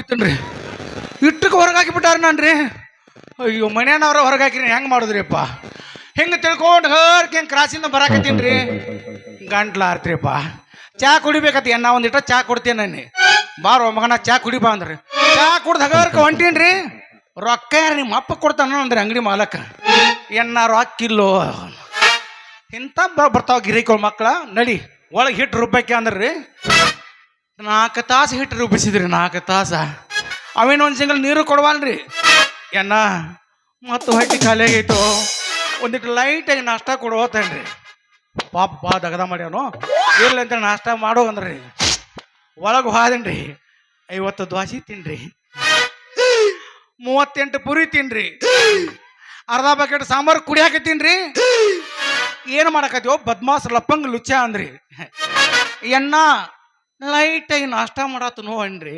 ಬಿತ್ತನ್ರಿ ಇಟ್ಟಕ್ಕೆ ಹೊರಗಾಕಿ ಬಿಟ್ಟಾರ ನಾನ್ರಿ. ಅಯ್ಯೋ ಮನ್ಯಾನವ್ರ ಹೊರಗಾಕಿರಿ ಹೆಂಗೆ ಮಾಡಿದ್ರಿಪ್ಪ. ಹೆಂಗೆ ತಿಳ್ಕೊಂಡು ಹರ್ಕೆ ಹೆಂಗೆ ಕ್ರಾಸಿಂದ ಬರಾಕತ್ತೀನಿ ಗಂಟ್ಲ ಆರ್ತ್ರಿಪ್ಪ. ಚಾ ಕುಡಿಬೇಕತ್ತಿ ನಾ ಒಂದಿಟ್ಟ ಚಾ ಕೊಡ್ತೀನಿ ನಾನು. ಬಾರೋ ಮಗನ ಚಾ ಕುಡಿಬಾ ಅಂದ್ರಿ. ಚಾ ಕುಡ್ದು ಹಗರ್ಕ ಹೊಂಟೀನ್ರಿ. ರೊಕ್ಕ ಯಾರು ನಿಮ್ಮ ಅಪ್ಪ ಕೊಡ್ತಾನ ಅಂದ್ರಿ ಅಂಗಡಿ ಮಾಲಕ. ರೊಕ್ಕ ಇಲ್ಲೋ ಇಂಥ ಬರ್ತಾವ ಗಿರಿಕೋ ಮಕ್ಕಳ. ನಡಿ ಒಳಗೆ ಹಿಟ್ಟು ರುಬ್ಬಕ್ಕೆ ಅಂದ್ರಿ. 4 ತಾಸು ಹಿಟ್ಟು ರುಬ್ಬಿಸಿದ್ರಿ. 4 ತಾಸ ಅವೇನೊಂದು ಸಿಂಗಲ್ ನೀರು ಕೊಡವಲ್ರಿ. ಮತ್ತು ಹೊಟ್ಟೆ ಖಾಲಿ ಆಗೈತು. ಒಂದಿಟ್ಟು ಲೈಟಾಗಿ ನಾಷ್ಟ ಕೊಡೋತೇನ್ರಿ. ಪಾಪ ಬಾ ದಗದ ಮಾಡ್ಯಾನು ಇರ್ಲಿ ಅಂತ ನಾಷ್ಟ ಮಾಡೋ ಅಂದ್ರಿ. ಒಳಗೆ ಹೋದೇನ್ರಿ. 50 ದ್ವಾಸಿ ತಿನ್ರಿ, 38 ಪುರಿ ತಿನ್ರಿ, ಅರ್ಧ ಬಕೆಟ್ ಸಾಂಬಾರು ಕುಡಿಯಾಕತ್ತೀನ್ರಿ. ಏನು ಮಾಡಕತ್ತೀವೋ ಬದ್ಮಾಸ್ ಲಪ್ಪಂಗ್ ಲುಚ್ಚ ಅಂದ್ರಿ. ಲೈಟಾಗಿ ನಾಷ್ಟ ಮಾಡತ್ತನೋ ಅನ್ರಿ.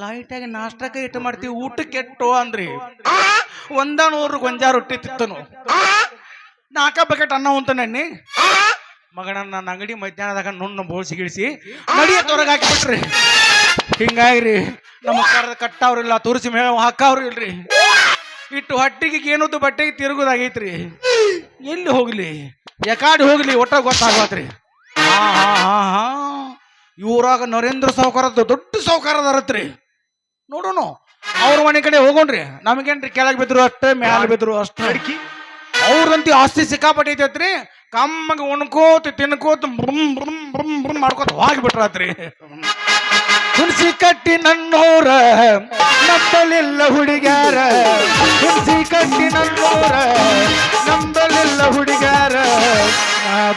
ಲೈಟಾಗಿ ನಾಷ್ಟಕ್ಕೆ ಇಟ್ಟು ಮಾಡ್ತೀವಿ ಊಟಕ್ಕೆ ಎಟ್ಟು ಅಂದ್ರಿ. 100 ಗೊಂಜಾಳ ರೊಟ್ಟಿ ತಿತ್ತನು, 4 ಬಕೆಟ್ ಅನ್ನ ಉಂತನಣ್ಣಿ. ಮಗನ ನನ್ನ ಅಂಗಡಿ ಮಧ್ಯಾಹ್ನದಾಗ ನುಣ್ಣ ಬೋಳ್ಸಿ ಗಿಳಿಸಿ ನಡಿಯ ತೊರಗೆ ಹಾಕಿಬಿಟ್ರಿ. ಹಿಂಗಾಗ್ರಿ ನಮ್ಮ ಕರದ ಕಟ್ಟವ್ರಿಲ್ಲ, ತುರ್ಸಿ ಮೇವ ಹಾಕವ್ರು ಇಲ್ರಿ. ಇಟ್ಟು ಹೊಟ್ಟಿಗೆ ಏನದ್ದು ಬಟ್ಟೆಗೆ ತಿರುಗುದಾಗೈತ್ರಿ. ಎಲ್ಲಿ ಹೋಗ್ಲಿ ಯಾಕಾಡಿ ಹೋಗ್ಲಿ ಒಟ್ಟ ಗೊತ್ತಾಗತ್ರಿ. ಹಾ ಇವ್ರಾಗ ನರೇಂದ್ರ ಸಾವ್ಕಾರದ ದೊಡ್ಡ ಸಾವ್ಕಾರದಾರತ್ರಿ. ನೋಡೋಣ ಅವ್ರ ಮನೆ ಕಡೆ ಹೋಗೋಣ್ರಿ. ನಮಗೇನ್ರಿ ಕೆಳಗೆ ಬಿದ್ರು ಅಷ್ಟೇ ಮ್ಯಾಲ ಬಿದ್ರು ಅಷ್ಟೇ. ಅವ್ರದಂತಿ ಆಸ್ತಿ ಸಿಕ್ಕಾಪಟ್ಟಿ ಐತೈತ್ರಿ. ಕಮ್ಮಗೆ ಉಣ್ಕೋತ ತಿನ್ಕೋತ ಮಾಡ್ಕೋತ ಹೋಗಿಬಿಟ್ರಾತ್ರಿ. ಹುಣಸಿ ಕಟ್ಟಿ ನನ್ನೋರ ನಂಬಲಿಲ್ಲ ಹುಡುಗ್ಯಾರ. ಹುಣಸಿ ಕಟ್ಟಿ ನನ್ನೋರ ನಂಬಲಿಲ್ಲ ಹುಡುಗ್ಯಾರ.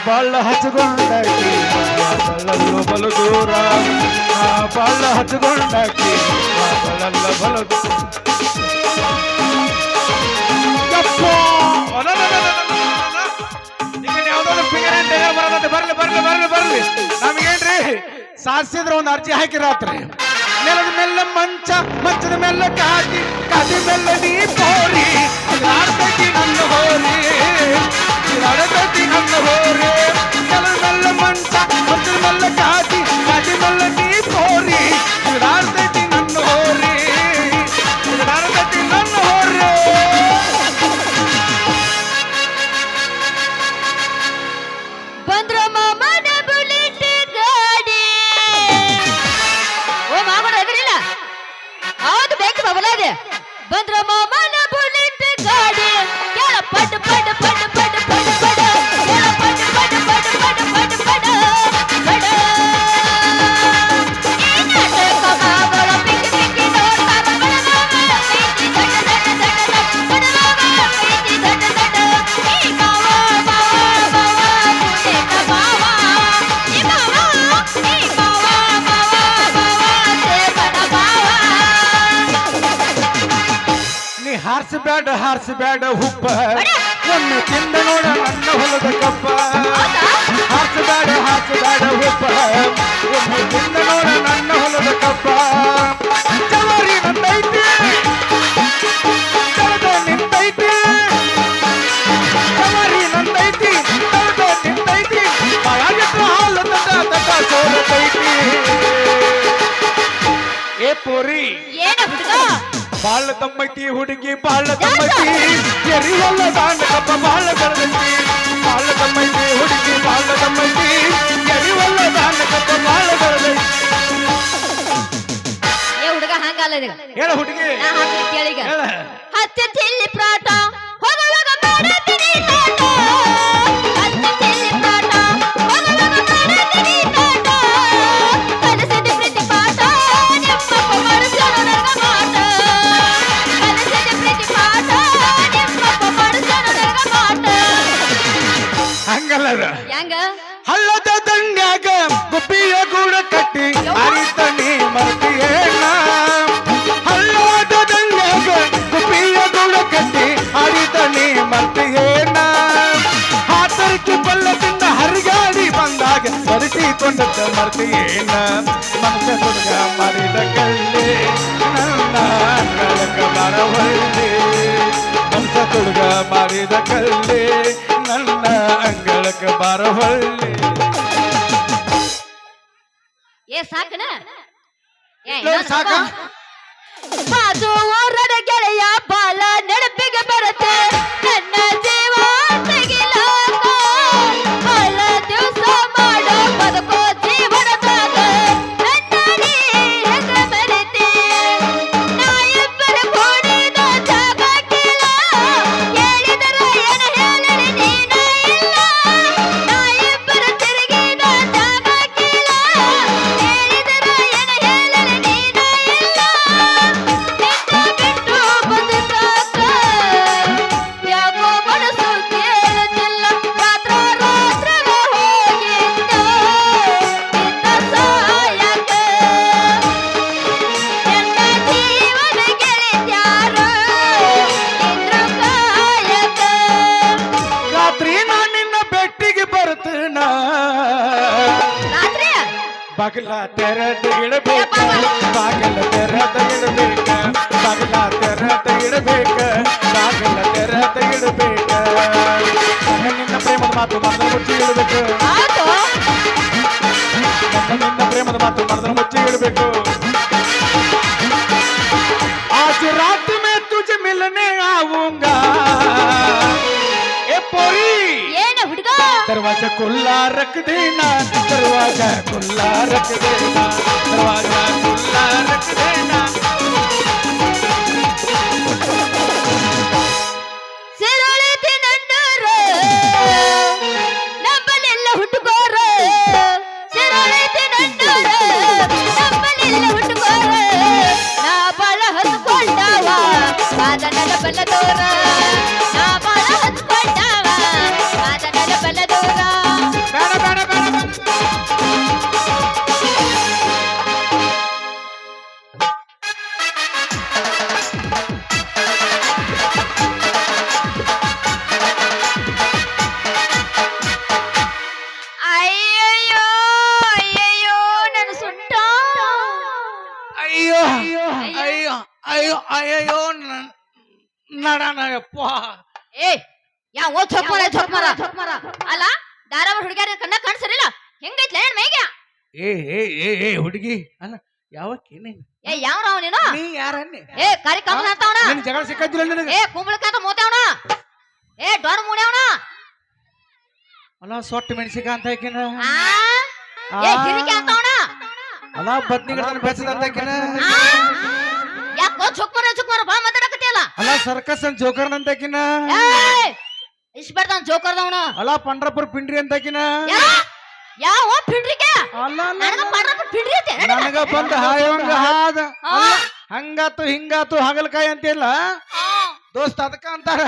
ಬಾಳ ಹಚ್ಕೊಂಡಾಕಿ ಬಾಳಲ್ಲ ಬಲು ದೂರ. ಬಾಳ ಹಚ್ಕೊಂಡಾಕಿ ಬಾಳಲ್ಲ ಬಲು ದೂರ. ಬರ್ಲಿ ನಮಗೇನ್ರಿ ಸಾಧಿಸಿದ್ರ ಒಂದು ಅರ್ಜಿ ಹಾಕಿರಾತ್ರಿ. ನೆಲದ ಮೆಲ್ಲ ಮಂಚದ ಮೆಲ್ಲ ಕಾದಿ ಮೆಲ್ಲ ನೀ ಹೋರಿ. ಆಡ್ತೈತಿ ನನ್ನ ಹೋರಿ, ಆಡತೈತಿ ನನ್ನ ಹೋರಿ. ನೆಲದ ಮೆಲ್ಲ ಮಂಚದ ಮೆಲ್ಲ ಕಾದಿ ಮೆಲ್ಲ ನೀ ಹೋರಿ. ಆಡ್ತೈತಿ ನನ್ನ ಹೋರಿ, ಆಡತೈತಿ ನನ್ನ ಹೋರಿ. ಬಂದ್ರ ಮಾಮನ ಬುಲೆಟ್ ಗಾಡಿ ಕೆಳ ಪಡ್ ಪಡ್ ಪಡ್ ಪಡ್ ಪಡ್ ಪಡ್ ಕೆಳ ಪಡ್ ಪಡ್ ಪಡ್ ಪಡ್ ಪಡ್ ಪಡ್ ಪಡ್. ಈ ನಾಟಕ ಮಾಗಳ ಪಿಕ್ಕಿ ಪಿಕ್ಕಿ ನೋಡ್ತಾರ ಬಡಮಾವ ಪ್ರೀತಿ ದಡ ದಡ ದಡ ದಡ ಬಡಮಾವ ಪ್ರೀತಿ ದಡ ದಡ. ಈ ಮಾವ ಮಾವ ಮಾವ ಬುಲೆಟ್ ಮಾವ. ಈ ಮಾವ ಮಾವ ಮಾವ ಸೇವನ ಮಾವ. ಹಾರಿಸಬೇಡ ಹುಬ್ಬ, ಒಮ್ಮೆ ತಿಂದ ನೋಡ ನನ್ನ ಹೊಲದ ಕಪ್ಪ. ಹಾರಿಸಬೇಡ ಹುಬ್ಬ, ಒಮ್ಮೆ ತಿಂದ ನೋಡ ನನ್ನ ಹೊಲದ ಕಪ್ಪ. ಜವಾರಿ ನಂದೈತಿ ತಳದ ನಿಂತೈತಿ, ಜವಾರಿ ನಂದೈತಿ ತಳದ ನಿಂತೈತಿ. ಬಾಳಾಗಿಟ್ಟ ಹಾಲು ತಟ ಸೋಲತೈತಿ. ಏ ಪೋರಿ ಏನ ಹುಡುಗ ಬಾಳ ತಮ್ಮೈತಿ ಹುಡುಗಿ ಬಾಳ ತಮ್ಮೈತಿ. ಎರಿವಲ್ಲ ದಾಂಡಕಪ್ಪ ಬಾಳ ಬೆಳೆದೈತಿ. ಬಾಳ ತಮ್ಮೈತಿ ಹುಡುಗಿ ಬಾಳ ತಮ್ಮೈತಿ. ಎರಿವಲ್ಲ ದಾಂಡಕಪ್ಪ ಬಾಳ ಬೆಳೆದೈತಿ. ಏ ಹುಡುಗ ಹಂಗಲ್ಲ ಹೇಳ ಹುಡುಗಿ ನಾ ಹಾಕ್ತೀನಿ ಕೇಳಿಗ. ಹೇಳ. ಹತ್ತಿ ತಿಲ್ಲಿ ಪ್ರಾಟ ಹೋಗುವಾಗ ಮಾಡತೀನಿ ನಾಟ. ಹತ್ತಿ ತಿಲ್ಲಿ ಪ್ರಾಟ ಹೋಗುವಾಗ ಮಾಡತೀನಿ ನಾಟ. ಕನಸಿದ ಪ್ರೀತಿ ಪಾಠ ನಿಮ್ಮಪ್ಪ ಮಾಡಿಸ್ಯಾನ ನನಗ ಮಾಟ. ಕನಸಿದ ಪ್ರೀತಿ ಪಾಠ ನಿಮ್ಮಪ್ಪ ಮಾಡಿಸ್ಯಾನ ನನಗ ಮಾಟ. ಹಂಗಲ್ಲ ಹೆಂಗ ಹಳ್ಳದ ದಂಡ್ಯಾಗ ಗುಬ್ಬಿಯ ಗೂಡ ಕಟ್ಟಿ ಅರಿತನಿ ಮರ್ತಿಯೇನ. ಹಳ್ಳದ ದಂಡ್ಯಾಗ ಗುಬ್ಬಿಯ ಗೂಡ ಕಟ್ಟಿ ಅರಿತನಿ ಮರ್ತಿಯೇನ. ಹಾತರಿಕೆ ಬಲ್ಲದಿಂದ ಹರಿಗಾಡಿ ಬಂದಾಗ ಬರಿಸಿಕೊಂಡದ್ದ ಮರ್ತಿಯೇನ. ಮನಸ ಹುಡುಗ ಮಾಡಿದ ಕಳ್ಳಿ ನನ್ನ ಅಂಗಳಕ ಬರವಳ್ಳಿ. ಮನಸ ಹುಡುಗ ಮಾಡಿದ ಕಳ್ಳಿ ನನ್ನ ಅಂಗಳಕ ಬರವಳ್ಳಿ. ಏ ಸಾಕನ ಸಾಕ ರಾಜು ಊರನ ಗೆಳೆಯ ಬಾಳ ನೆನಪಿಗೆ ಬರುತ್ತೆ ನನ್ನ ಜೀವ ತೆಗಿಲಾಕ ಬಾಳ ದಿವಸ ಮಾಡೋ ಬದುಕೋ ಜೀವನದಾಗ ನನ್ನಡಿ ಹೆಂಗ ಮರಿತಿ ನಾ ಇಬ್ಬರು ಕೂಡಿದ ಜಾಗ ಕೀಳ ಕೇಳಿದರ ಏನ ಹೇಳಲಿ ನೀನ ಇಲ್ಲ ನಾ ಇಬ್ಬರು ತಿರುಗಿದ ಜಾಗ ಕೀಳ ಕೇಳಿದರ ಏನ ಹೇಳಲಿ ನೀನ ಇಲ್ಲ ನಿನ್ನ ಬಿಟ್ಟು ಬದುಕಾಕ ಯಾಕೋ ಮನಸ್ಸು ಕೇಳುತ್ತಿಲ್ಲ ರಾತ್ರ ರಾತ್ರವ ಹೋಗಿದ್ದ ನಿನ್ನ ಸಾಯಕ ನನ್ನ ಜೀವನ ಗೆಳೆದ್ಯಾರ ನಿನ್ನ ಕಾಯಕ ರಾತ್ರಿ ನಾನು ನಿನ್ನ ಬೆಟ್ಟಿಗೆ ಬರ್ತೇನ ರಾತ್ರಿ ಬಾಗಿಲ ತೆರೆದ ಇಡಬೇಕ ಬಾಗಿಲ ತೆರೆದ ಇಡಬೇಕ ಬಾಗಿಲ ತೆರೆದ ಇಡಬೇಕ ಬಾಗಿಲ ತೆರೆದ ಇಡಬೇಕ ನಿನ್ನ ಪ್ರೇಮದ ಮಾತು ಮನದ ಮುಚ್ಚಿ ಇಡಬೇಕು ಆಯ್ತು ನಿನ್ನ ಪ್ರೇಮದ ಮಾತು ಮನದ ಮುಚ್ಚಿ ಇಡಬೇಕು आज रात में तुझे मिलने आऊंगा ए पोरी ಏನ ಹುಡುಗ दरवाजा खुला रख देना दरवाजा खुला रख देना दरवाजा खुला रख देना ಸಿರಳಿತಿ ನನ್ನರ ನಂಬಲಿಲ್ಲ ಹುಟ್ಟುಕೋರ ಸಿರಳಿತಿ ನನ್ನರ ನಂಬಲಿಲ್ಲ ಹುಟ್ಟುಕೋರ ನಾ ಬಾಳ ಹತ್ಕೊಂಡವ ಆದ ನನ್ನ ಬಲ್ಲದೋರ ನಾ ಬಾಳ ಹತ್ಕೊಂಡವ ಆದ ನನ್ನ ಬಲ್ಲದೋರ ಬೇಡ ಬೇಡ ಬೇಡ ಬೇಡ. ಅಯ್ಯಯ್ಯೋ ಅಯ್ಯಯ್ಯೋ ನನ್ನ ಸುಟ್ಟ ಅಯ್ಯೋ ಅಯ್ಯೋ ಅಯ್ಯೋ ಅಯ್ಯೋ ನಡನಪ್ಪ ಏ ಯಾವ ಛೊಕ್ಮರ ಅಲ್ಲ ಧಾರಾವಾಡ ಹುಡುಗಿಯರ ಕಣ್ಣ ಕಾಣಿಸಲಿಲ್ಲ ಹೆಂಗೈತ್ಲ ಏನ್ ಮೇಗ್ಯ ಏ ಹುಡುಗಿ ಅಲ್ಲ ಯಾವಕ್ಕೇನೆ ಏ ಯಾವನವ ನೀನು ನೀ ಯಾರನ್ನೇ ಏ ಕರಿ ಕಮ್ಮನ ಅಂತವನ ನಿನ್ ಜಗಳ ಸಿಕ್ಕತ್ತಿಲ್ಲ ನಿನಗೆ ಏ ಕುಂಬಳಕಾಂತ ಮೋತವನ ಏ ಡೊಣ ಮುಡ್ಯವನ ಅಲ್ಲ ಸೊಟ್ಟ ಮೆಣಸಿಕ ಅಂತ ಹಾಕಿನ ಏ ಹಿರಿಕೆ ಅಂತವನ ಅಲ್ಲ ಬದ್ನಿಗಡನ ಬೆಚ್ಚದ ಅಂತ ಹಾಕಿನ ಯಾಕೋ ಛೊಕ್ಮರ ಬಾ ಮಾತಾಡಕತ್ತಿಯಲ್ಲ ಅಲ್ಲ ಸರ್ಕಸ್ ಅಂತ ಜೋಕರ್ನ ಅಂತ ಹಾಕಿನ ಏ ಇಷ್ಬರ್ತಾನ ಜೋಕರ್ದವನ ಅಲ್ಲ ಪಂಡ್ರಪುರ ಪಿಂಡ್ರಿ ಅಂತ ಹಾಕಿನ ಯಾವ ಪಿಂಡ್ರಿಕೆ ಅಲ್ಲ ಅಲ್ಲ ನನಗ ಪಂಡ್ರಪುರ ಪಿಂಡ್ರಿ ಐತೆ ನನಗ ಬಂದ ಹಾಯವಂಗ ಹಾದ ಅಲ್ಲ, ಹಂಗಾತು ಹಿಂಗಾತು ಹಾಗಲಕಾಯಿ ಅಂತಿಲ್ಲ ದೋಸ್ತ ಅದಕ್ಕ ಅಂತಾರ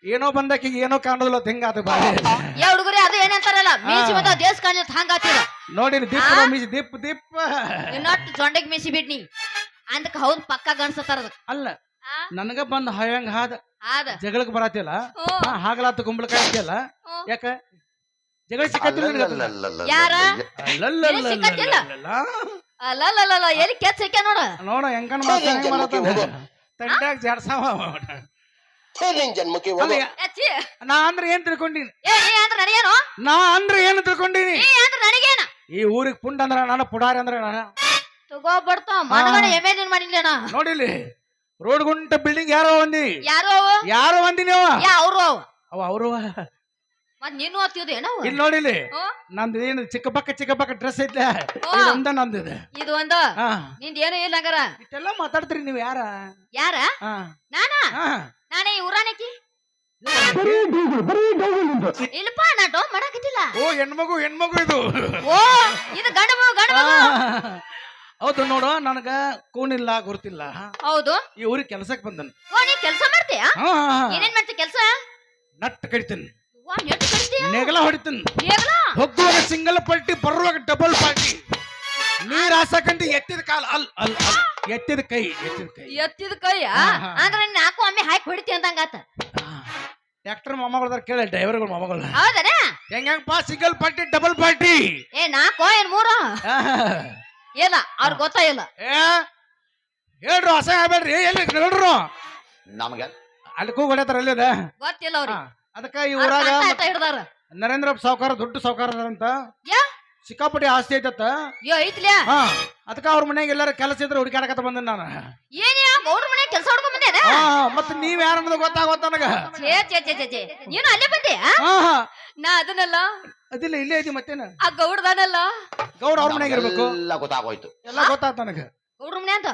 ಏನೋ ಬಂದಕ್ಕಿಗೆ ಏನೋ ಕಾಣೋದಿಲ್ಲ ಅಂತ ಹಿಂಗಾತು ಬಾರಿ ಏ ಹುಡುಗರಿ ಅದು ಏನಂತಾರಲ್ಲ ಮೀಸಿ ಮತ್ತ ದೇಶ ಕಾಣಿಲ್ಲ ಹಂಗಾತಿರ ನೋಡಿನಿ ದಿಪ್ಪ ಮೀಸಿ ದಿಪ್ಪ ಇನ್ನೊಟ್ಟು ಜೊಂಡೆಗ್ ಮೀಸಿ ಬಿಡ್ನಿ ಅಂದಕ್ಕೆ ಹೌದ್ ಪಕ್ಕ ಗಣಸತ್ತಾರ ಅದಕ್ಕೆ ಅಲ್ಲ ನನಗ ಬಂದ ಹಾಯಂಗ ಹಾದ ಆದ ಜಗಳಕ್ಕೆ ಬರತ್ತಿಲ್ಲ ಹಾಗಲಾತು ಕುಂಬಳಕಾಯಿ ಅಂತಿಲ್ಲ ಯಾಕ ಜಗಳ ಸಿಕ್ಕತ್ತಿಲ್ಲ ನಿನಗೆ? ಯಾರ ಅಲ್ಲಲ್ಲಲ್ಲಲ್ಲಲ್ಲಲ್ಲ. ಏನ್ ಸಿಕ್ಕತ್ತಿಲ್ಲ? ಅಲ್ಲಲ್ಲಲ್ಲ ಎಲ್ಲಿ ಕೆಚ್ಚ ಸಿಕ್ಕ ನೋಡ ನೋಡ ಹೆಂಗನ ಮಾತಾಡ ತಂಡ್ಯಾಗ ಜಾಡ್ಸಾವ ನಿನ್ ಜನ್ಮಕ್ಕೆ ಅಲ್ಲ, ಹೋಗು. ಎಚ್ಚಿ. ನಾ ಅಂದ್ರೆ ಏನ್ ತಿಳ್ಕೊಂಡಿನಿ ಏ ನೀ ಅಂದ್ರ ನನಗೇನು ನಾ ಅಂದ್ರೆ ಏನು ತಿಳ್ಕೊಂಡಿನಿ ನೀ ಅಂದ್ರ ನನಗೇನ ಈ ಊರಿಗೆ ಪುಂಡ್ ಅಂದ್ರ ನಾನು ಪುಡಾರಿ ಅಂದ್ರ ನಾನು ತಗೋ ಬರ್ತಾವ ಮನಗಡೆ ಎಮೇಜನ್ ಮಾಡಿಲ್ಲ ನೋಡಿಲಿ ರೋಡ್ ಗುಂಟ ಬಿಲ್ಡಿಂಗ್ ಯಾರೋ ಒಂದಿ ಯಾರು ಅವು ಯಾರೋ ಒಂದಿ ನೀವು ಯಾ ಅವ್ರು ಅವು ಅವ ಅವರು ಮತ್ ನೀನು ಓದ್ತಿದ್ದೇನ ಇಲ್ಲಿ ನೋಡಿಲಿ ನಂದು ಏನು ಚಿಕ್ಕ ಪಕ್ಕ ಡ್ರೆಸ್ ಐತೆ ಒಂದ ನಂದು ಇದು. ಇದು ಒಂದು ಹಾ ನಿಂದ ಏನು ಇಲ್ಲ ಹಂಗಾರ ಇಷ್ಟೆಲ್ಲ ಮಾತಾಡ್ತೀರಿ ನೀವು ಯಾರ ಯಾರ ಹಾ ನಾನಾ ಹಾ ನಾನೇ ಈ ಊರಾನಕಿ ಇಲ್ಲಪ್ಪ ನಾ ಡೌನ್ ಮಾಡಾಕತ್ತಿಲ್ಲ ಓ ಹೆಣ್ಮಗು ಇದು ಓ ಇದು ಗಂಡ ಮಗು ಹೌದು ನೋಡು ನನಗ ಕೂನಿಲ್ಲ ಗುರ್ತಿಲ್ಲ ಹೌದು ಈ ಊರಿಗೆ ಕೆಲ್ಸಕ್ಕೆ ಬಂದನು ಓ ನೀ ಕೆಲಸ ಮಾಡ್ತೀಯಾ ಏನೇನ್ ಮಾಡ್ತಿ ಕೆಲಸ ನಟ್ ಕಡಿತೀನಿ ವಾ ನೆಟ್ಟು ಕಟ್ತೀಯ ನೆಗಲ ಹೊಡಿತೀನಿ ಹೇಗಲ ಹೋಗುವಾಗ ಸಿಂಗಲ್ ಪಲ್ಟಿ ಬರುವಾಗ ಡಬಲ್ ಪಾರ್ಟಿ ನೀರ್ ಹಾಸಕಂತ ಎತ್ತಿದ ಕಾಲ ಅಲ್ ಎತ್ತಿದ ಕೈ ಎತ್ತಿದ ಕೈಯ ಅಂದ್ರೆ ನೀನ್ ನಾಲ್ಕು ಒಮ್ಮೆ ಹಾಕಿ ಹೊಡಿತಿ ಅಂದಂಗಾತ ಟ್ರ್ಯಾಕ್ಟರ್ ಮೊಮ್ಮಗಳ ಕೇಳ ಡ್ರೈವರ್ಗಳು ಮೊಮ್ಮಗಳ ಹೌದನ ಹೆಂಗಪ್ಪ ಸಿಂಗಲ್ ಪಾರ್ಟಿ ಡಬಲ್ ಪಾರ್ಟಿ ಏ ನಾಲ್ಕು ಏನ್ ಮೂರು ಇಲ್ಲ ಅವ್ರ ಗೊತ್ತಾಯಿಲ್ಲ ಹೇಳ್ರು ಅಸಹ್ಯ ಆಗ್ಬೇಡ್ರಿ ಎಲ್ಲಿ ಹೇಳ್ರು ನಮಗ ಅಲ್ಲಿ ಕೂಗ್ ಹೊಡ್ಯಾತಾರ ಅಲ್ಲಿದ ಗೊತ್ತಿಲ್ಲ ಅವ್ರಿಗೆ ಅದಕ್ಕ ಈ ಊರಾಗ ಹಿಡ್ದಾರ ನರೇಂದ್ರ ಸಾವ್ಕಾರ ದೊಡ್ಡ ಸಾವ್ಕಾರ ಅದಾರಂತ ಯಾ ಸಿಕ್ಕಾಪಟ್ಟಿ ಆಸ್ತಿ ಐತತ್ತ ಯೋ ಐತ್ಲ್ಯಾ ಹಾ ಅದಕ್ಕ ಅವ್ರ ಮನ್ಯಾಗ ಎಲ್ಲಾರ ಕೆಲಸ ಇದ್ರೆ ಹುಡುಕಾಡಕತ್ತ ಬಂದ ನಾನು ಏನೇ ಗೌಡ್ರ ಮನೆ ಕೆಲಸ ಹುಡ್ಕೊಂಡ್ ಬಂದೇನ ಹಾ ಮತ್ತ ನೀವ್ ಯಾರ ಅನ್ನೋದು ಗೊತ್ತಾಗೋತ್ ನನಗ ಛೇ ನೀನು ಅಲ್ಲೇ ಬಂದೆ ಹಾ ಹಾ ನಾ ಅದನ್ನಲ್ಲ ಅದಿಲ್ಲ ಇಲ್ಲೇ ಐತಿ ಮತ್ತೇನ ಆ ಗೌಡ್ದಾನಲ್ಲ ಗೌಡ ಅವ್ರ ಮನ್ಯಾಗ ಇರ್ಬೇಕು ಎಲ್ಲ ಗೊತ್ತಾಗೋಯ್ತು. ಎಲ್ಲ ಗೊತ್ತಾತ ನನಗ ಗೌಡ್ರ ಮನೆ ಅಂತ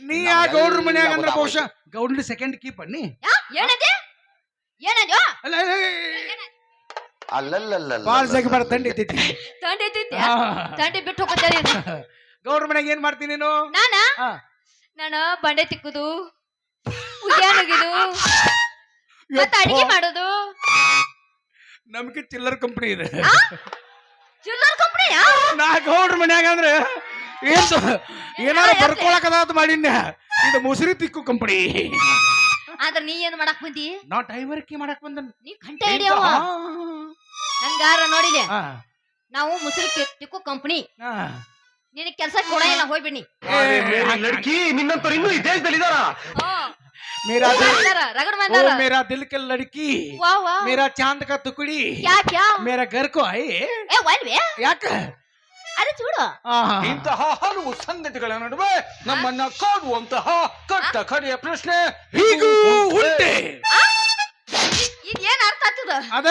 ನೀ ಆ ಗೌಡ್ರ ಮನ್ಯಾಗ ಅಂದ್ರೆ ಬಹುಶಃ ಗೌಡ್ನ ಸೆಕೆಂಡ್ ಕೀಪ್ ನೀ ಏನಂದೆ ಏನಂದ್ಯೋ ಅಲ್ಲ ಅಲ್ಲ, ಅಲ್ಲಲ್ಲಲ್ಲ ಬಾಳ್ ಜಗ ಬಾಳ ತಂಡಿ ಐತಿ ತಂಡಿ ಐತಿ ತಂಡಿ ಬಿಟ್ಟು ಹೋಗ್ತೇನೆ ಗೌಡ್ರ ಮನ್ಯಾಗ ಏನ್ ಮಾಡ್ತೀನಿ ನೀನು ನಾನ ಹಾ. ನಾನು ಬಂಡೆ ತಿಕ್ಕುದು ಉಗ್ಯಾನ ಒಗಿದು ಮತ್ತೆ ಅಡಿಗೆ ಮಾಡೋದು ನಮ್ಗೆ ಚಿಲ್ಲರ್ ಕಂಪನಿ ಇದೆ ಚಿಲ್ಲರ್ ಕಂಪನಿ ನಾ ಗೌಡ್ರ ಮನ್ಯಾಗ ಅಂದ್ರೆ ಏನಾರ ಬರ್ಕೊಳಕದಾತ ಮಾಡಿನ್ಯ ಇದು ಮುಸುರಿ ತಿಕ್ಕು ಕಂಪನಿ ಆದ್ರ ನೀ ಏನ್ ಮಾಡಕ್ ಬಂದಿ ನಾ ಟೈಮರ್ಕಿ ಮಾಡಕ್ ಬಂದ ನೀ ಗಂಟೆ ಹಿಡಿಯವ ಹಂಗಾರ ನೋಡಿಲೆ ನಾವು ಮುಸುರಿ ತಿಕ್ಕು ಕಂಪನಿ ನಿನಗೆ ಕೆಲಸ ಕೊಡಂಗಿಲ್ಲ ಹೋಗ್ಬಿಡ್ನಿ ಲಡ್ಕಿ ನಿನ್ನಂತವ್ರು ಇನ್ನೂ ಈ ದೇಶದಲ್ಲಿ ಇದಾರ. ಮೇರಾ ರಗಡ್ ओ ಮಂದಾರ मेरा दिल के लड़की ವಾ ವಾ मेरा चांद का टुकड़ी ಕ್ಯಾ ಕ್ಯಾ मेरा घर को आई ಏ ಒಲ್ವೇ ಯಾಕ ಅರೆ చూడు ಇಂತಹ ಹಲವು ಸಂಗತಿಗಳ ನಡುವೆ ನಮ್ಮನ್ನ ಕಾಡುವಂತಹ ಕಟ್ಟ ಕಡೆಯ ಪ್ರಶ್ನೆ ಹೀಗೂ ಉಂಟೆ ಇದು ಏನ್ ಅರ್ಥ ಆಗ್ತದ ಅದ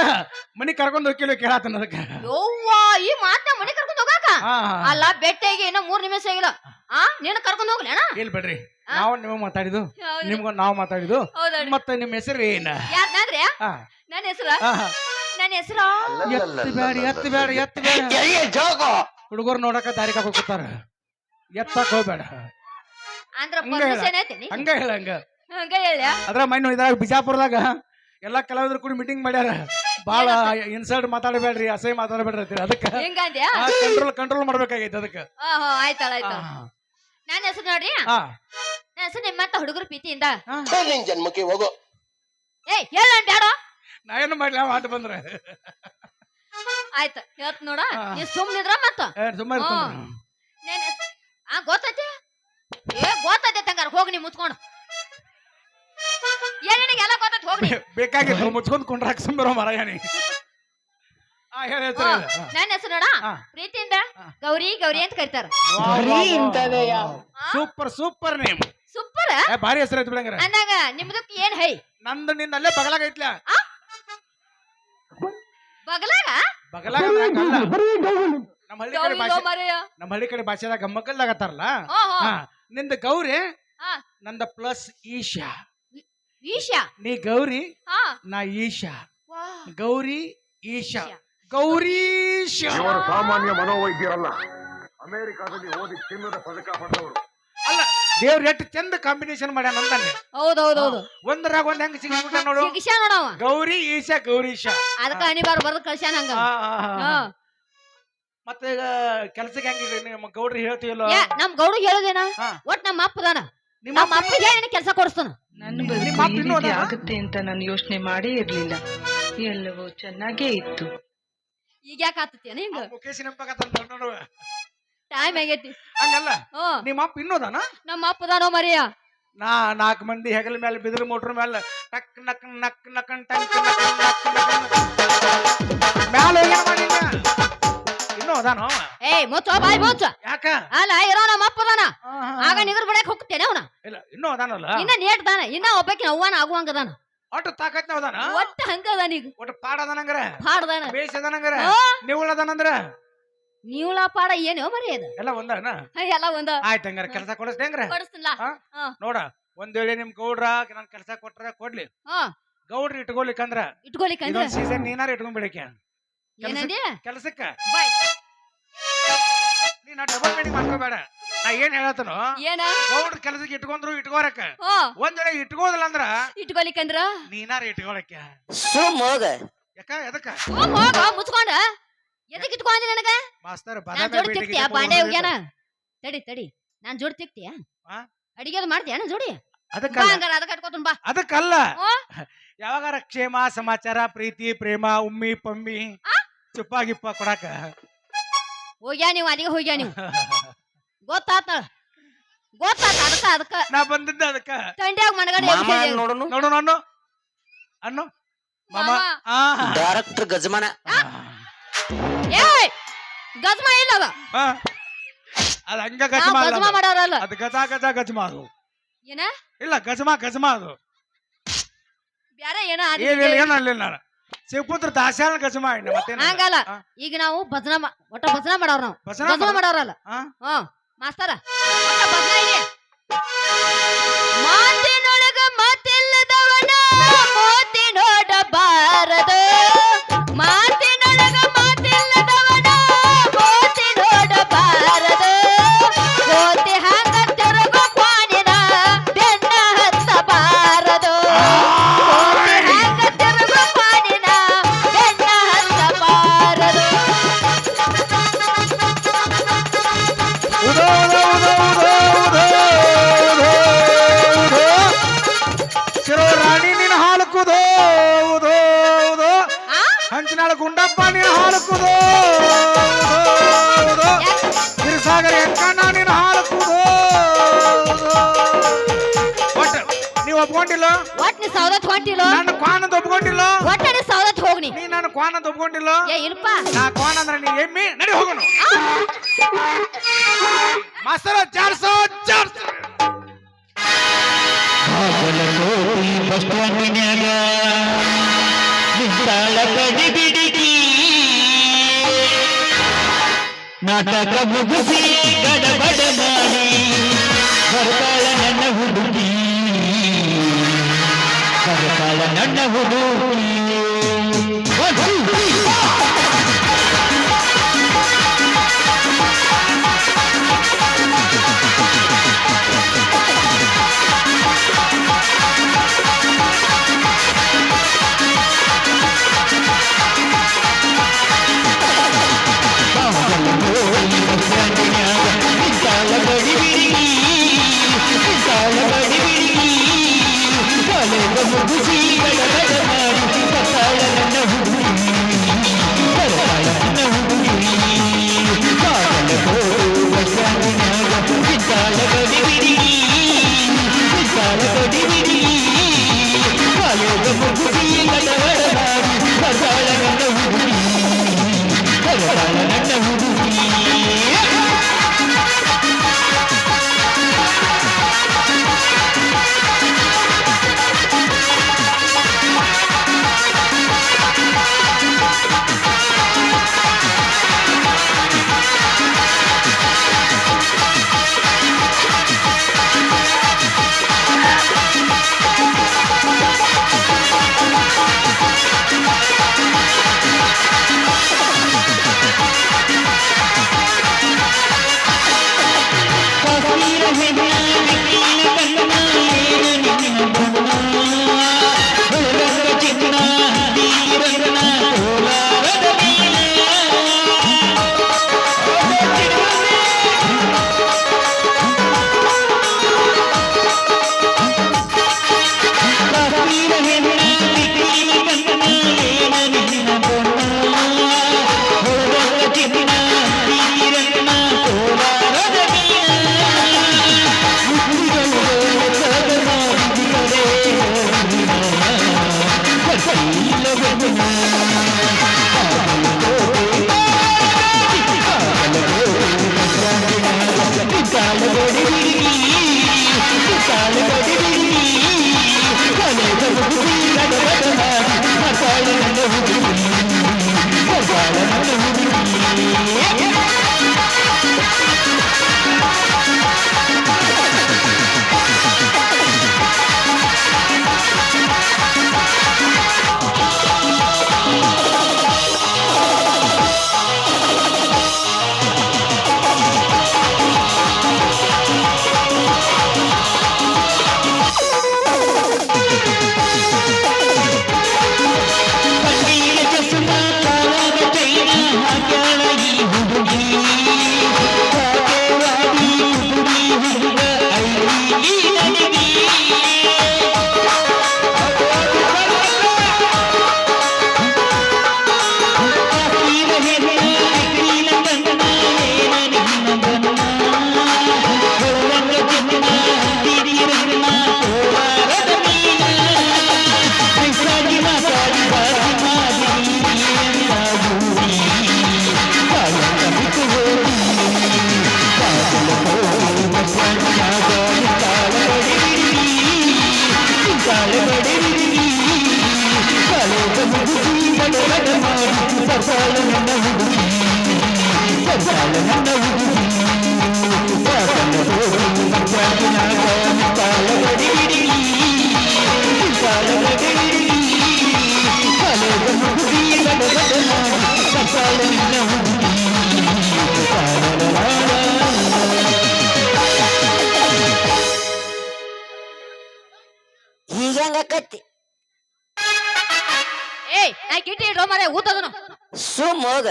ಮನಿ ಕರ್ಕೊಂಡ್ ಹೋಗಿಲ್ಲ ಕೇಳಾತನ ಅದಕ್ಕ ಯವ್ವಾ ಈ ಮಾತನ್ನ ಮನೆ ಕರ್ಕೊಂಡ್ ಹೋಗಾಕ ಅಲ್ಲ ಬೆಟ್ಟೆಗೆ ಇನ್ನ 3 ನಿಮಿಷ ಆಗಿಲ್ಲ ನೀನು ಕರ್ಕೊಂಡ್ ಹೋಗ್ಲಿ ಅಣ್ಣ ಇಲ್ ಬಿಡ್ರಿ ನಾವು ನೀವು ಮಾತಾಡಿದು ನಿಮ್ಗ ನಾವು ಮಾತಾಡಿದು ಹೌದಣ್ಣ ಮತ್ತೆ ನಿಮ್ಮ ಹೆಸರು ಏನ ಯಾರ್ನಾದ್ರೆ ನನ್ನ ಹೆಸರ ನನ್ನ ಹೆಸರ ಎತ್ತ ಬೇಡ ಎತ್ತ ಬೇಡ ಏ ಜೋಗ ಹುಡುಗರು ನೋಡಕ ದಾರಿ ಕಾಕ ಕೂತಾರ ಎತ್ತಕ್ ಹೋಗ್ಬೇಡ ಅಂದ್ರ ಹಂಗ ಹೇಳ. ಪರ್ಮಿಷನ್ ಐತಿ ಹಂಗ ಹೇಳ ಹಂಗ ಹೇಳ್ಯ ಅದ್ರ ಮಣ್ಣು ಇದ್ರಾಗ ಬಿಜಾಪುರದಾಗ ಎಲ್ಲಾ ಕಲಾವಿದ್ರು ಕೂಡ ಮೀಟಿಂಗ್ ಮಾಡ್ಯಾರ ಬಾಳ ಇನ್ಸಲ್ಟ್ ಮಾತಾಡಬೇಡ್ರಿ ಅಸಹ್ಯ ಮಾತಾಡಬೇಡ್ರಿ ಅಂತೀರಿ ಅದಕ್ಕ ಹೆಂಗಂದ್ಯಾ ಕಂಟ್ರೋಲ್ ಮಾಡ್ಬೇಕಾಗೈತೆ ಅದಕ್ಕ ಆಯ್ತಾಳ ಆಯ್ತಾಳ ನನ್ನ ಹೆಸರು ನೋಡ್ರಿ ನನ್ನ ಹೆಸರು ನಿಮ್ಮಂತ ಹುಡುಗರು ಪ್ರೀತಿಯಿಂದ ನಿನ್ ಜನ್ಮಕ್ಕೆ ಹೋಗು. ಏಯ್ ಹೇಳ ಬೇಡ ನಾ ಏನು ಮಾಡ್ಲಿ ಮಾತು ಬಂದ್ರೆ ಆಯ್ತು ಹೇಳ್ತ ನೋಡ ನೀ ಸುಮ್ನಿದ್ರ ಮತ್ತ ಸುಮ್ಮನೆ ಗೊತ್ತೈತಿ ಏ ಗೊತ್ತೈತಿ ತಂಗಾರ ಹೋಗಿ ನೀ ಮುಚ್ಕೊಂಡು ಏನಿಗೆಲ್ಲ ಗೊತ್ತೈತಿ ಹೋಗಿ ಬೇಕಾಗಿತ್ತು ಮುಚ್ಕೊಂಡ್ ಕೊಂಡ್ರಾಕ್ ಸುಂಬರೋ ಮರಾಯಣಿ ನನ್ನ ಹೆಸರು ನೋಡ ಪ್ರೀತಿಯಿಂದ ಗೌರಿ ಗೌರಿ ಅಂತ ಕರಿತಾರ ಸೂಪರ್ ಸೂಪರ್ ನೇಮ್ ಸೂಪರ್ ಭಾರಿ ಹೆಸರು ಐತಿ ಬಿಡಂಗಾರ ಅಂದಾಗ ನಿಮ್ದಕ್ಕೆ ಏನ್ ಹೈ ನಂದು ನಿಂದ ಅಲ್ಲೇ ಬಗಲಾಗ ಐತ್ಲ ಬಗಲಾಗ ಬಗಲಾಗ ಅಲ್ಲ. ನಮ್ಮ ಹಳ್ಳಿ ಕಡೆ ಭಾಷೆ ನಮ್ಮ ಹಳ್ಳಿ ಕಡೆ ಭಾಷೆದಾಗ ಗಮ್ಮಕ್ಕಲ್ಲಾಗತ್ತಾರಲ್ಲ ನಿಂದ ಗೌರಿ ನಂದ ಪ್ಲಸ್ ಈಶಾ ಈಶಾ ನೀ ಗೌರಿ ನಾ ಈಶಾ ಗೌರಿ ಈಶಾ ಗೌರೀಶ ಇವರು ಸಾಮಾನ್ಯ ಮನೋವೈದ್ಯರಲ್ಲ, ಅಮೆರಿಕಾದಲ್ಲಿ ಓದಿ ಚಿನ್ನದ ಪದಕ ಪಡೆದವರು. ಅಲ್ಲ ದೇವ್ರ ಎಷ್ಟು ಚಂದ ಕಾಂಬಿನೇಷನ್ ಮಾಡ್ಯಾನ ಅಂತಾನೆ ಹೌದೌದೌದು ಒಂದರಾಗ ಒಂದ್ ಹೆಂಗ್ ಸಿಗ್ಬಿಟ್ಟ ನೋಡು ಸಿಗಿಸ್ಯಾ ನೋಡವ ಗೌರಿ ಈಶಾ ಗೌರೀಶ ಅದಕ್ಕ ಅನಿವಾರ ಬರ್ದು ಕಳ್ಸ್ಯಾನ ಹಂಗ ಮತ್ತೆ ಈಗ ಕೆಲ್ಸಕ್ಕೆ ಹೆಂಗಿದ್ರಿ ನಿಮ್ಮ ಗೌಡ್ರಿ ಹೇಳ್ತೀವಲ್ಲ ನಮ್ ಗೌಡ ಹೇಳುದೇನ ಹಾ. ಒಟ್ ನಮ್ಮ ಅಪ್ಪದಾನ ನಿಮ್ಮ ನಮ್ಮ ಅಪ್ಪಿಗೆ ಏನ್ ಕೆಲಸ ಕೊಡಿಸ್ತಾನ ನನ್ನ ನಿಮ್ಮ ಬದುಕು ಅಪ್ಪ ಈ ಇನ್ನೂ ರೀತಿ ಅದಾನ? ಆಗುತ್ತೆ ಅಂತ ನಾನು ಯೋಚನೆ ಮಾಡೇ ಇರ್ಲಿಲ್ಲ. ಎಲ್ಲವೂ ಚೆನ್ನಾಗೇ ಇತ್ತು. ಈಗ ಯಾಕೆ ಆತತೇನ ಹಿಂಗ ಮುಖೇಶ್ ನೆನಪಾಗತ್ತ ನೋಡು ಟೈಮ್ ಆಗೈತಿ ಹಂಗಲ್ಲ ನಿಮ್ಮ ಅಪ್ಪ ಇನ್ನೋದಾನ ನಮ್ಮ ಅಪ್ಪದಾನೋ ಮರಿಯ ನಾ 4 ಮಂದಿ ಹೆಗಲ ಮೇಲೆ ಬಿದ್ರ ಮೋಟ್ರ್ ಮೇಲೆ ಟಕ್ ನಕ್ ನಕ್ ನಕನ್ ಟಂಕ್ ನಕನ್ ನಕ್ ನಕನ್ ಮ್ಯಾಲ ಏನ್ ಮಾಡಿಲ್ಲ ಇನ್ನೂ ಅದಾನೋ ಏಯ್ ಮುಚ್ಚೋ ಬಾಯ್ ಮುಚ್ಚ ಯಾಕ ಅಲ್ಲ ಇರೋ ನಮ್ಮ ಅಪ್ಪದಾನ ಆಗ ನಿಗರ್ ಬಿಡಕ್ ಹೋಗ್ತೇನೆ ಅವನ ಇಲ್ಲ ಇನ್ನೂ ಅದಾನಲ್ಲ ಇನ್ನ ನೇಟ್ದಾನ ಇನ್ನ ಒಬ್ಬಾಕಿ ಅವ್ವಾನ ಆಗುವಂಗದಾನ ಒಟ್ಟು ತಾಕತ್ನ ಅದಾನ ಒಟ್ಟ ಹಂಗದಾನ ಈಗ ಒಟ್ಟು ಪಾಡ ಅದಾನಂಗ್ರ ಪಾಡ್ದಾನ ಬೇಸ್ ಅದಾನಂಗ್ರ ನಿವುಳ ಅದಾನಂದ್ರ ನೀವುಳ ಪಾಡ ಏನೋ ಮರಿ ಅದ ಎಲ್ಲ ಒಂದನ ಎಲ್ಲ ಒಂದ ಆಯ್ತು ಹಂಗಾರ ಕೆಲಸ ಕೊಡಿಸ್ತೇ ಹಂಗ್ರ ಕೊಡಿಸ್ತಿಲ್ಲ ನೋಡ ಒಂದ್ ವೇಳೆ ನಿಮ್ ಗೌಡ್ರ ನನ್ ಕೆಲಸ ಕೊಟ್ರ ಕೊಡ್ಲಿ ಹಾ ಗೌಡ್ರ ಇಟ್ಕೊಲಿಕ್ಕಂದ್ರ ಇಟ್ಕೊಲಿಕ್ಕೆ ಅಂದ್ರೆ ಇದೊಂದ್ ಸೀಸನ್ ನೀನಾರ ಇಟ್ಕೊಂಡ್ ಬಿಡಕ್ಕೆ ಏನಂದಿ ಕೆಲ್ಸಕ್ಕ ಬಾಯ್ ನೀನ್ ಡಬಲ್ ಮೀನಿಂಗ್ ಮಾಡ್ಕೋಬೇಡ ನಾ ಏನ್ ಹೇಳತ್ತನೋ ಏನ ಗೌಡ್ರ ಕೆಲಸಕ್ಕೆ ಇಟ್ಕೊಂಡ್ರು ಇಟ್ಕೋರಕ್ಕ ಹಾ ಒಂದ್ ವೇಳೆ ಇಟ್ಕೋದಿಲ್ಲ ಅಂದ್ರ ಇಟ್ಕೊಲಿಕ್ಕಂದ್ರ ನೀನಾರ ಇಟ್ಕೊಳಕ್ಕೆ ಸುಮ್ ಹೋಗ. ಯಾಕ ಎದಕ್ಕ ಹೋಗ ಮುಚ್ಕೊಂಡ ಎದಕ್ ಇಟ್ಕೊಂಡಿ ನನಗ ಮಾಸ್ತರ್ ನಾನ್ ಜೋಡಿ ತಿಕ್ತಿಯ ಬಾಂಡೆ ಹೋಗ್ಯಾನ ತಡಿ ತಡಿ ನಾನ್ ಜೋಡಿ ತಿಕ್ತಿಯ ಹಾ? ಅಡಿಗೆ ಮಾಡ್ತೀಯ ಜೋಡಿ ಬಾ ಅದಕ್ಕಲ್ಲ ಹಂಗಾರ ಅದಕ್ಕೆ ಕಟ್ಕೊತನ್ ಬಾ ಅದಕ್ಕಲ್ಲ ಹ್ಮ್? ಯಾವಾಗಾರ ಕ್ಷೇಮ ಸಮಾಚಾರ ಪ್ರೀತಿ ಪ್ರೇಮ ಉಮ್ಮಿ ಪಮ್ಮಿ ಚುಪ್ಪ ಗಿಪ್ಪ ಕೊಡಾಕ ಹೋಗ್ಯಾ ನೀವು ಅಲ್ಲಿಗೆ ಹೋಗ್ಯಾ ನೀವು ಗೊತ್ತಾತ ಅದಕ್ಕ ಅದಕ್ಕ ನಾ ಬಂದಿದ್ದ ಅದಕ್ಕ ತಂಡ್ಯಾಗ ಮನಗಡೆ ಮಾಮ ನೋಡೋನು ನೋಡು ಅನ್ನು ಅನ್ನು ಮಾಮ ಮಾಮ. ಆ ಡೈರೆಕ್ಟರ್ ಗಜಮಾನ. ಏಯ್ ಗಜ್ಮ ಇಲ್ಲ ಅದ ಹಾ ಅದು ಹಂಗ ನಾವ್ ಗಜಮ ಅಲ್ಲ ಗಜ್ಮ ಅದು. ಮಾಡೋರಲ್ಲ ಅದು ಗಜ ಗಜ ಗಜಮ ಅದು ಏನ ಇಲ್ಲ ಗಜಮ ಗಜಮ ಅದು ಬ್ಯಾರೆ ಏನ ಏನಿಲ್ಲ ಏನಿಲ್ಲ ನಾನು ಸಿಕ್ಕುತ್ರ ದಾಸ್ಯಾನ ಗಜಮ ಇನ್ನ ಮತ್ತೇನ ಹಂಗಲ್ಲ ಈಗ ನಾವು ಒಟ್ಟ ಭಜನಾ ಮಾಡೋರ್ ನಾವು ಭಜನಾ ಗಜ್ಮ ಮಾಡೋರಲ್ಲ ಹಾ ಮಾಸ್ತರ ಒಟ್ಟ ಭಜನಾ ಇದೆ ಮಾತಿನೊಳಗ ಮಾತಿಲ್ಲದವನ ಮೋತಿ ನೋಡಬಾರದು ಮಾತಿನೊಳಗ ಮಾತಿಲ್ಲದವನ ಮೋತಿ ನೋಡಬಾರದು ಕೋತಿ ಹಂಗ ತಿರುಗು ಕ್ವಾಣಿನ ಬೆನ್ನ ಹತ್ತಬಾರದು ಕೋತಿ ಹಂಗ ತಿರುಗು ಕ್ವಾಣಿನ ಬೆನ್ನ ಹತ್ತಬಾರದು ಉದೋ ಉದೋ ಉದೋ ಉದೋ ಉದೋ ಉದೋ ಉದೋ ಶಿರೋ ರಾಣಿ ನಿನ್ನ ಹಾಲು ಕುದೋ ಉದೋ ಉದೋ ಆ ಹಂಚಿನಾಳ ಗುಂಡಪ್ಪ ನಿನ್ನ ಹಾಲು ಕುದೋ ಉದೋ ಉದೋ ಹಿರಸಾಗರ ಎಂಕಣ್ಣ ನಿನ್ನ ಹಾಲು ಕುದೋ ಉದೋ ಒಟ್ಟ ನೀವು ಒಪ್ಕೊಂಡಿಲ್ಲ ಒಟ್ ನೀ ಸೌದತ್ ಹೊಂಟಿಲೋ ನನ್ನ ಕ್ವಾನಂತ ಒಪ್ಕೊಂಡಿಲ್ಲ ಒಟ್ಟ ನೀ ಸೌದತ್ ಹೋಗ್ನಿ ನೀ ನನ್ನ ಕ್ವಾನಂತ ಒಪ್ಕೊಂಡಿಲ್ಲ ಏ ಇಲ್ಪ ನಾ ಕ್ವಾನ್ ಅಂದ್ರೆ ನೀ ಎಮ್ಮಿ ನಡಿ ಹೋಗೋಣ ಮಾಸ್ತರ ಚಾರ್ಸೋ ಚಾರ್ಸ್ ಬಾಗಲಕೋಟೆ ಬಸ್ ಸ್ಟ್ಯಾಂಡಿನ್ಯಾಗ ನಿಂತಾಳ ಕಡಿ ಬಿಡಿಗಿ ನಾಟಕ ಮುಗಿಸಿ ಗಡಬಡ ಮಾಡಿ ಬರ್ತಾಳ ನನ್ನ ಹುಡುಗಿ ಬರ್ತಾಳ ನನ್ನ ಹುಡುಗಿ ಮುಗಿಸಿ ಗಡಬಡ ಮಾಡಿ ಬರ್ತಾಳ ನನ್ನ ಹುಡುಗಿ ಗಡಬಡ ಮಾಡಿ ಬರ್ತಾಳ ನನ್ನ ಹುಡುಗಿ ಬರ್ತಾಳ ನನ್ನ ಹುಡುಗಿ ವಾಸನ ಹೋಗಿ ಮಂಜಾಗಿನಾಗ ನಿಂತಾಳ ಗಡಿಬಿಡಿ ನಿಂತಾಳ ಗಡಿಬಿಡಿ ಕಾಲೇಜ ಹುಡುಗಿ ಗಡಬಡ ಮಾಡಿ ಬರ್ತಾಳ ನನ್ನ ಹುಡುಗಿ ಈಗ ಹೆಂಗಕ್ಕತ್ತಿ ಏಯ್ ನಾ ಗಿಟ್ಟಿ ಇಡೋ ಮಾರೆ ಊತದನು ಸುಮ್ ಹೋಗ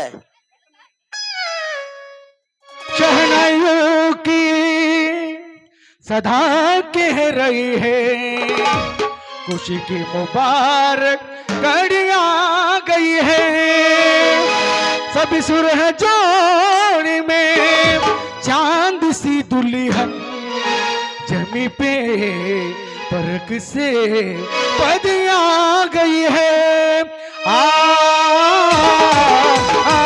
शहनाइयों की सदा कह रही है खुशी की मुबारक घड़ियां गई है सभी सुरह जोड़ी में चांद सी दुल्हन जमी पे परक से पदिया गई है आ, आ,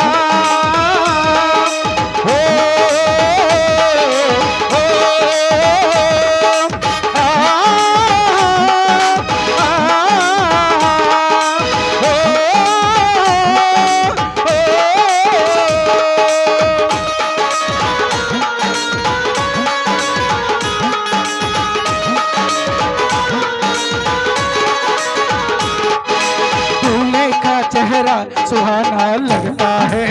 चेहरा सुहाना लगता है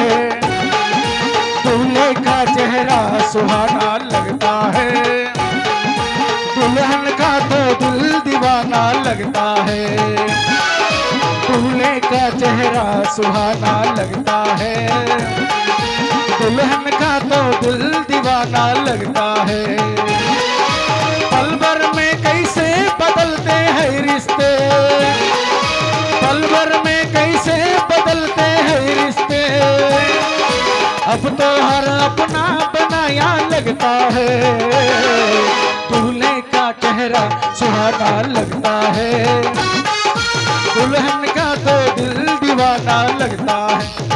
दूल्हे का चेहरा सुहाना लगता है दुल्हन का तो दिल दीवाना लगता है दूल्हे का चेहरा सुहाना लगता है दुल्हन का तो दिल दीवाना लगता है पल भर में कैसे बदलते हैं रिश्ते पल भर में कैसे बदलते हैं रिश्ते अब तो हर अपना बनाया लगता है दूल्हे का चेहरा सुहाना लगता है दुल्हन का तो दिल दीवाना लगता है